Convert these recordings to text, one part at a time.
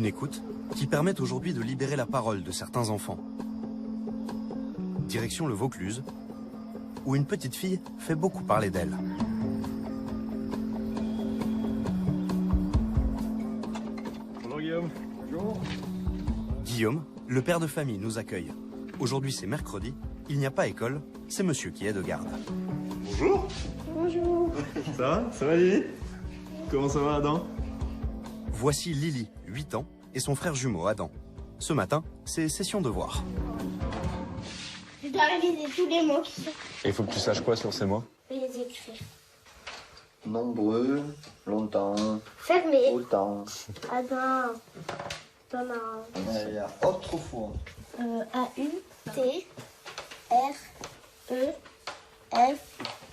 Une écoute qui permet aujourd'hui de libérer la parole de certains enfants. Direction le Vaucluse, où une petite fille fait beaucoup parler d'elle. Bonjour Guillaume. Bonjour. Guillaume, le père de famille, nous accueille. Aujourd'hui c'est mercredi, il n'y a pas école, c'est monsieur qui est de garde. Bonjour. Bonjour. Ça va Lily? Comment ça va Adam? Voici Lily, 8 ans, et son frère jumeau Adam. Ce matin, c'est session devoir. Je dois réviser tous les mots qui sont... Et il faut que tu saches quoi sur ces mots? Je vais les écrire. Nombreux, longtemps, Fermé. autant. Adam. Thomas. Il y a autrefois. A-U-T-R-E-F.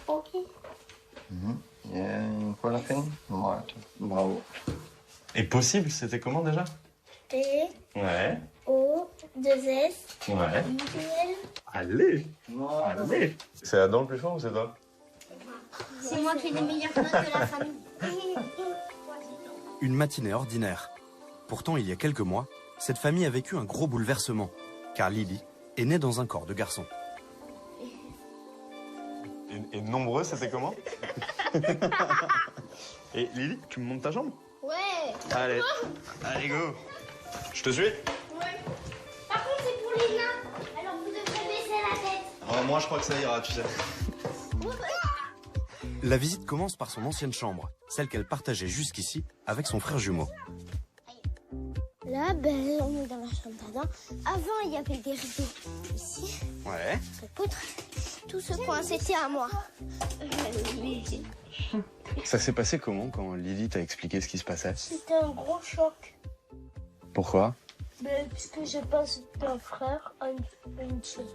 OK. Il y a quoi la fin? Ouais, bravo. Et possible, c'était comment déjà? P-O-2-S. Ouais. I-L. Allez. Allez. C'est Adam le plus fort ou c'est toi? C'est moi qui ai les meilleures notes de la famille. Une matinée ordinaire. Pourtant, il y a quelques mois, cette famille a vécu un gros bouleversement, car Lily est née dans un corps de garçon. Et nombreux, c'était comment? Et Lily, tu me montes ta jambe? Ouais. Allez. Allez, go. Je te suis? Ouais. Par contre, c'est pour les nains. Alors, vous devrez baisser la tête. Ouais, moi je crois que ça ira, tu sais. La visite commence par son ancienne chambre, celle qu'elle partageait jusqu'ici avec son frère jumeau. Là, on est dans la chambre d'Adam. Avant, il y avait des rideaux ici. Ouais. Le poutre. Tout ce coin, c'était à moi. Ça s'est passé comment quand Lily t'a expliqué ce qui se passait? C'était un gros choc. Pourquoi? Puisque je passe d'un frère à une sœur.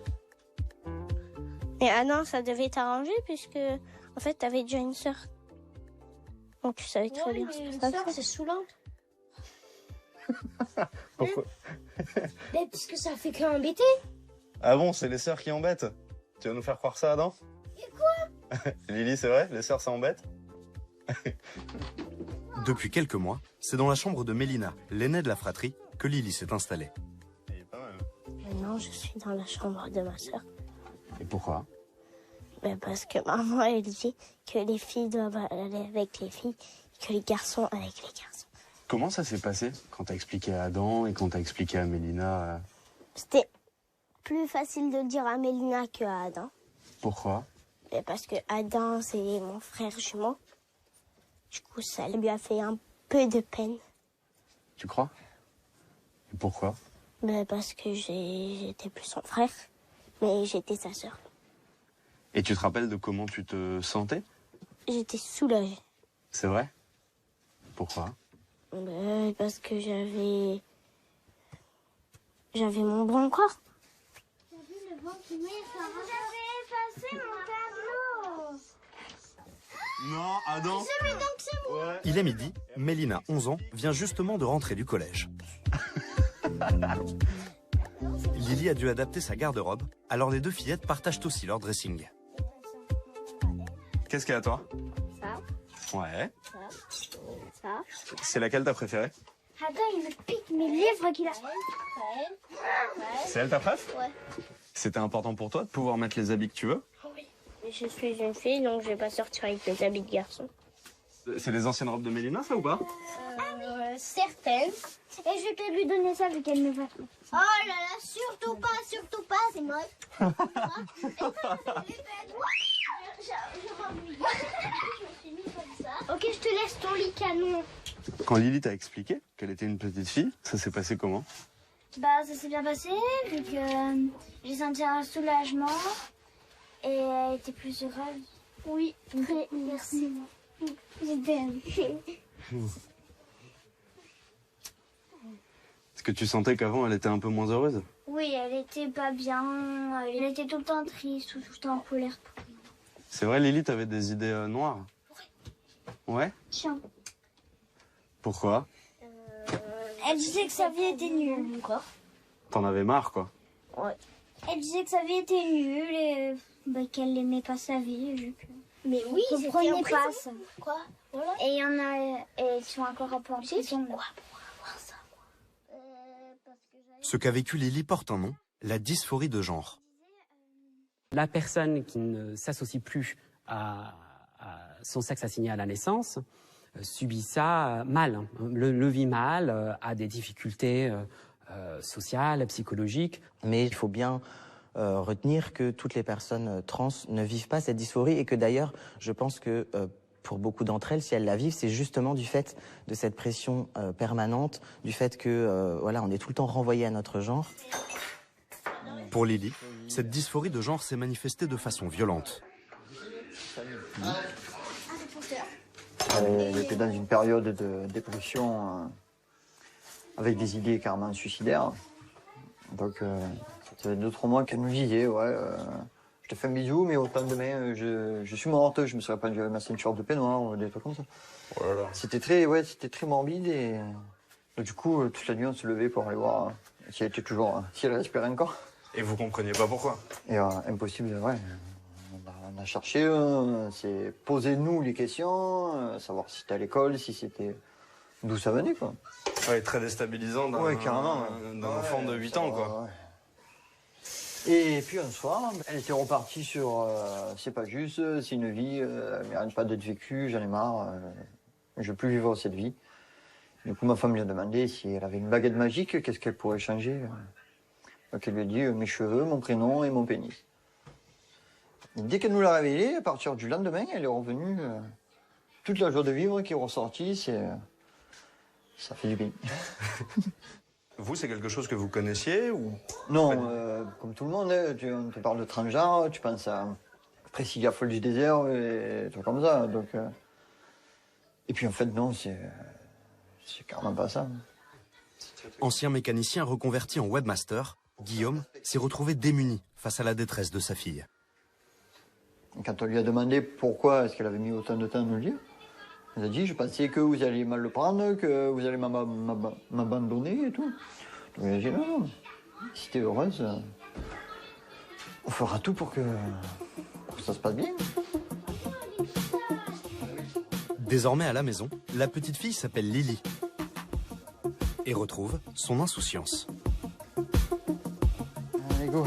Et ah non, ça devait t'arranger puisque, en fait, t'avais déjà une sœur. Donc tu savais très bien ce que ça fait. C'est saoulant. Pourquoi? Mais puisque ça fait qu'embêter. Ah bon, c'est les sœurs qui embêtent? Tu vas nous faire croire ça, Adam? Et quoi? Lily, c'est vrai? Les sœurs, ça embête? Depuis quelques mois, c'est dans la chambre de Mélina, l'aînée de la fratrie, que Lily s'est installée. Il est pas mal. Maintenant, je suis dans la chambre de ma sœur. Et pourquoi? Parce que maman, elle dit que les filles doivent aller avec les filles et que les garçons avec les garçons. Comment ça s'est passé quand t'as expliqué à Adam et quand t'as expliqué à Mélina? C'était plus facile de le dire à Mélina qu'à Adam. Pourquoi? Parce que Adam, c'est mon frère jumeau. Du coup, ça lui a fait un peu de peine. Tu crois? Et pourquoi? Parce que j'étais plus son frère, mais j'étais sa sœur. Et tu te rappelles de comment tu te sentais? J'étais soulagée. C'est vrai? Pourquoi? Parce que j'avais mon bon corps. T'as vu le vent qui met, Sarah? J'avais effacé mon tableau. Non, Adam. Mais donc c'est moi. Ouais. Il est midi, Mélina, 11 ans, vient justement de rentrer du collège. Lily a dû adapter sa garde-robe, alors les deux fillettes partagent aussi leur dressing. Qu'est-ce qu'il y a à toi? Ça, Ouais. ça. C'est laquelle t'as préférée? Adam, il me pique mes livres qu'il a. C'est elle ta préf? Ouais. C'était important pour toi de pouvoir mettre les habits que tu veux? Oui. Je suis une fille, donc je vais pas sortir avec mes habits de garçon. C'est les anciennes robes de Mélina, ça ou pas? Certaines. Et je vais te lui donner ça vu qu'elle me va. Oh là là, surtout pas, c'est moche. Je m'ennuie. Je me suis mis comme ça. Ok, je te laisse ton lit canon. Quand Lily t'a expliqué qu'elle était une petite fille, ça s'est passé comment? Ça s'est bien passé, vu que j'ai senti un soulagement et elle était plus heureuse. Oui, très, merci. J'étais. Est-ce que tu sentais qu'avant elle était un peu moins heureuse? Oui, elle était pas bien, elle était tout le temps triste, tout le temps en colère. C'est vrai, Lily, t'avais des idées noires? Ouais? Tiens. Pourquoi? Elle disait que sa vie était nulle, encore. T'en avais marre, quoi. Ouais. Elle disait que sa vie était nulle et qu'elle n'aimait pas sa vie. Mais oui, je comprenais pas ça. Quoi? Voilà. Et il y en a qui sont encore un peu en prison. Quoi? Pour avoir ça, moi. Ce qu'a vécu Lily porte un nom, la dysphorie de genre. La personne qui ne s'associe plus à son sexe assigné à la naissance subit ça mal, le vit mal, a des difficultés sociales, psychologiques. Mais il faut bien retenir que toutes les personnes trans ne vivent pas cette dysphorie et que d'ailleurs, je pense que pour beaucoup d'entre elles, si elles la vivent, c'est justement du fait de cette pression permanente, du fait que voilà, on est tout le temps renvoyé à notre genre. Pour Lily, cette dysphorie de genre s'est manifestée de façon violente. Elle était dans une période de dépression avec des idées carrément suicidaires. Donc, ça fait 2-3 mois qu'elle nous disait, ouais, je te fais un bisou, mais au lendemain, je suis morte, je me serais pendu avec ma ceinture de peignoir, ou des trucs comme ça. Oh là là. C'était très morbide et donc, du coup, toute la nuit, on se levait pour aller voir si elle était toujours, si elle respirait encore. Et vous compreniez pas pourquoi? Et impossible, ouais. On a cherché, c'est poser nous les questions, savoir si c'était à l'école, si c'était d'où ça venait, quoi. Ouais, très déstabilisant d'un enfant de 8 ans, quoi. Ouais. Et puis un soir, elle était repartie sur c'est pas juste, c'est une vie, elle mérite pas d'être vécue, j'en ai marre, je veux plus vivre cette vie. Du coup, ma femme lui a demandé si elle avait une baguette magique, qu'est-ce qu'elle pourrait changer. Donc elle lui a dit mes cheveux, mon prénom et mon pénis. Et dès qu'elle nous l'a révélé, à partir du lendemain, elle est revenue, toute la joie de vivre qui est ressortie, ça fait du bien. Vous, c'est quelque chose que vous connaissiez ou... Non, comme tout le monde, on te parle de transgenre, tu penses à Priscilla folle du désert et des trucs comme ça. Donc, et puis en fait, non, c'est carrément pas ça. Ancien mécanicien reconverti en webmaster, Guillaume s'est retrouvé démuni face à la détresse de sa fille. Quand on lui a demandé pourquoi est-ce qu'elle avait mis autant de temps à nous le dire, elle a dit, je pensais que vous alliez mal le prendre, que vous allez m'abandonner et tout. Donc elle a dit, non, si t'es heureuse, on fera tout pour que ça se passe bien. Désormais à la maison, la petite fille s'appelle Lily et retrouve son insouciance. Allez, go.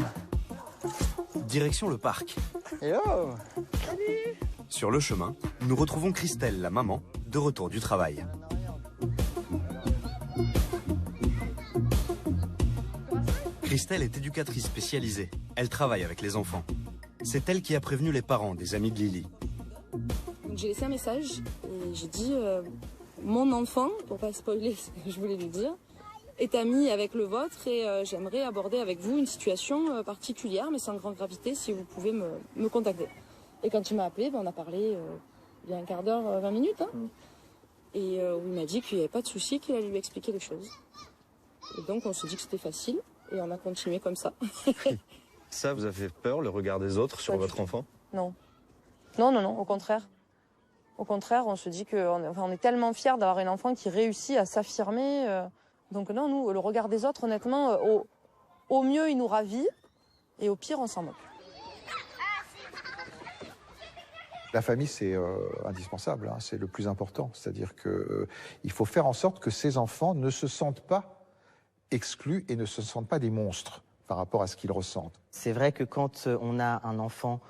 Direction le parc. Hello. Salut. Sur le chemin, nous retrouvons Christelle, la maman, de retour du travail. Christelle est éducatrice spécialisée. Elle travaille avec les enfants. C'est elle qui a prévenu les parents des amis de Lily. J'ai laissé un message et j'ai dit mon enfant, pour pas spoiler ce que je voulais lui dire, est ami avec le vôtre et j'aimerais aborder avec vous une situation particulière mais sans grande gravité si vous pouvez me contacter. Et quand il m'a appelé, on a parlé il y a un quart d'heure, 20 minutes. Hein, et il m'a dit qu'il n'y avait pas de souci, qu'il allait lui expliquer les choses. Et donc on se dit que c'était facile et on a continué comme ça. Ça vous a fait peur, le regard des autres sur votre enfant? Non. Non, au contraire. Au contraire, on se dit qu'on est tellement fiers d'avoir un enfant qui réussit à s'affirmer. Donc non, nous, le regard des autres, honnêtement, au mieux, il nous ravit et au pire, on s'en moque. La famille, c'est indispensable, hein, c'est le plus important. C'est-à-dire qu'il faut faire en sorte que ces enfants ne se sentent pas exclus et ne se sentent pas des monstres par rapport à ce qu'ils ressentent. C'est vrai que quand on a un enfant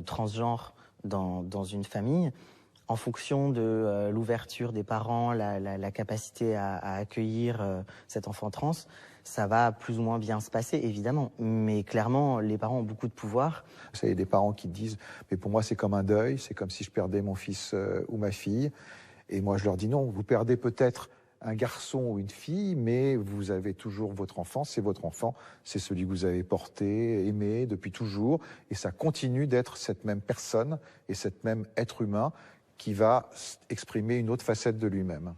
transgenre dans une famille, en fonction de l'ouverture des parents, la capacité à accueillir cet enfant trans, ça va plus ou moins bien se passer, évidemment. Mais clairement, les parents ont beaucoup de pouvoir. Il y a des parents qui disent « mais pour moi c'est comme un deuil, c'est comme si je perdais mon fils ou ma fille ». Et moi je leur dis non, vous perdez peut-être un garçon ou une fille, mais vous avez toujours votre enfant, c'est votre enfant, c'est celui que vous avez porté, aimé depuis toujours, et ça continue d'être cette même personne et cet même être humain qui va exprimer une autre facette de lui-même.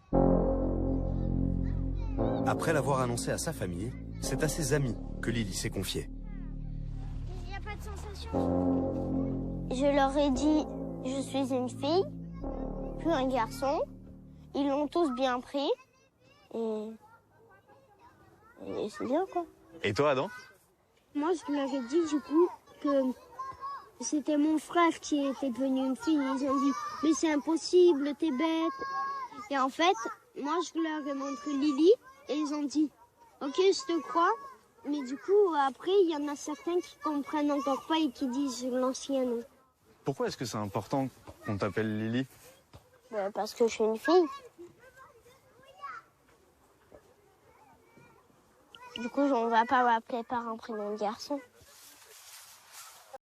Après l'avoir annoncé à sa famille, c'est à ses amis que Lily s'est confiée. Il n'y a pas de sensation. Je leur ai dit, je suis une fille, puis un garçon. Ils l'ont tous bien pris. Et c'est bien, quoi. Et toi, Adam? Moi, je leur ai dit, du coup, que c'était mon frère qui était devenu une fille. Ils ont dit, mais c'est impossible, t'es bête. Et en fait, moi, je leur ai montré Lily. Et ils ont dit, Ok, je te crois. Mais du coup, après, il y en a certains qui comprennent encore pas et qui disent l'ancien nom. Pourquoi est-ce que c'est important qu'on t'appelle Lily? Parce que je suis une fille. Du coup, on va pas m'appeler par un prénom de garçon.